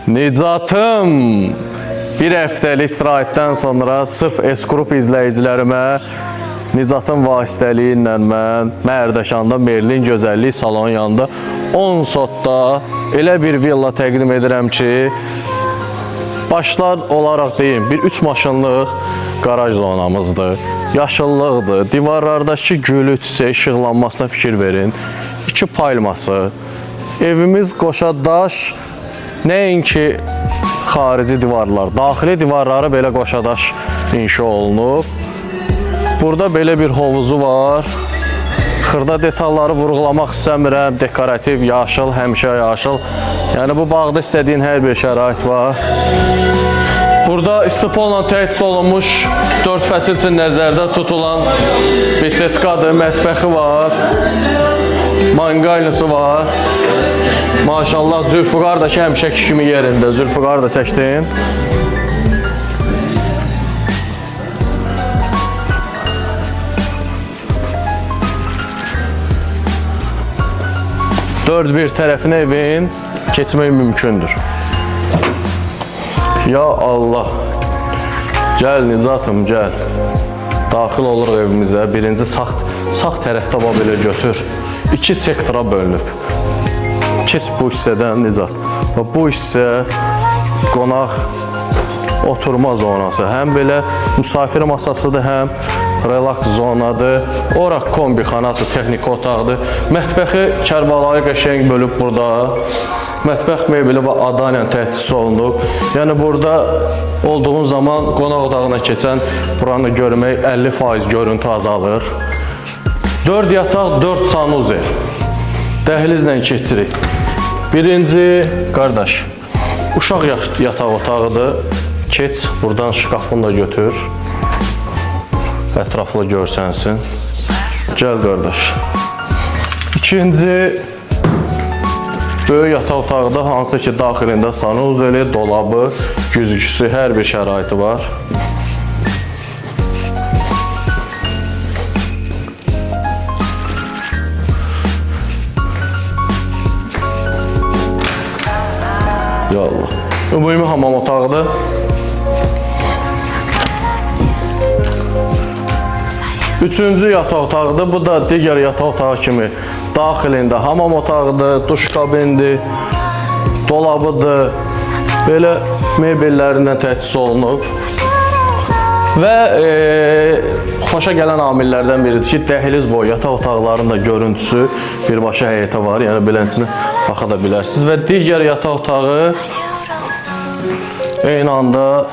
Nicatım, bir həftəlik istirahətdən sonra sırf S-Group izləyicilərimə Nicatın vasitəliyi ilə mən Mərdəkanda Merlin Gözəllik salonun yanında 10 sotda elə bir villa təqdim edirəm ki, başlar olaraq deyim, bir 3 maşınlıq qaraj zonamızdır, yaşıllıqdır, divarlardakı gülü, çiçək işıqlanmasına fikir verin, 2 payılması, evimiz qoşadaş, nəinki xarici divarlar, daxili divarları belə qoşadaş inşa olunub. Burada belə bir hovuzu var. Xırda detalları vurğulamaq istəmirəm. Dekorativ, yaşıl, həmişə yaşıl. Yəni bu bağda istədiyin hər bir şərait var. Burada istipolla təchiz olunmuş 4 fəsil üçün nəzərdə tutulan besetkadır, mətbəxi var. Mangalnısı var. Maşallah Zülfüqar da ki həmişəki kimi yerində. Zülfüqar da çəkdim. Dörd bir tərəfinə evin keçmək mümkündür. Ya Allah. Gəl Nicatım, gəl. Daxil oluruq evimizə. Birinci sağ tərəfdə belə götür. 2 sektora bölünüb. Keç bu hissədən Nicat. Bu hissə qonaq oturma zonası. Həm belə misafir masasıdır, həm relaks zonadır. Ora kombi xanadır, texniki otaqdır. Mətbəxi Kərbalayı qəşəng bölüb burada. Mətbəx mebeli və ada ilə təchiz olunub. Yəni burada olduğun zaman qonaq otağına keçən buranı görmək 50% görüntü azalır. 4 yataq, 4 sanuzel. Dəhlizlə keçirik. Birinci, qardaş, uşaq yataq otağıdır. Keç, buradan şkafını da götür. Ətraflı görsənsin. Gəl qardaş. İkinci, böyük yataq otağıdır. Hansı ki, daxilində sanuzeli, dolabı, güzgüsü, hər bir şəraiti var. Ya Allah. Ümumi hamam otağıdır. Üçüncü yataq otağıdır. Bu da digər yataq otağı kimi daxilində hamam otağıdır, duş kabindir, dolabıdır. Belə mebellərindən təchiz olunub. Və xoşa gələn amillərdən biridir ki, dəhliz boyu yataq otaqlarının da görüntüsü birbaşa həyətə var. Yəni belənçini baxa da bilərsiniz. Və digər yataq otağı eyni anda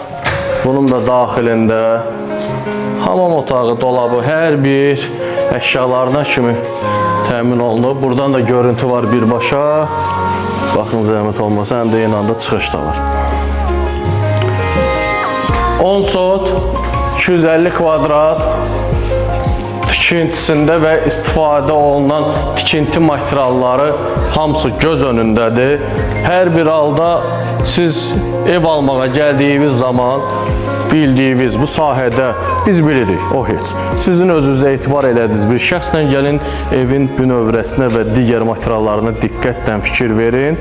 bunun da daxilində hamam otağı, dolabı, hər bir əşyalarına kimi təmin olunub. Buradan da görüntü var birbaşa. Baxın, zəhmət olmasa, həm də eyni anda çıxış da var. 10 sot, 250 kvadrat tikintisində və istifadə olunan tikinti materialları hamısı göz önündədir. Hər bir halda siz ev almağa gəldiyiniz zaman bildiyiniz bu sahədə biz bilirik, o heç. Sizin özünüzə etibar elədiniz bir şəxslə gəlin, evin bünövrəsinə və digər materiallarına diqqətlə fikir verin.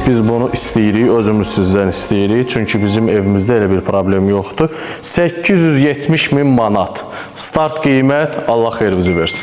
Biz bunu istəyirik, özümüz sizdən istəyirik. Çünki bizim evimizdə elə bir problem yoxdur. 870.000 manat. Start qiymət, Allah xeyrinizi versin.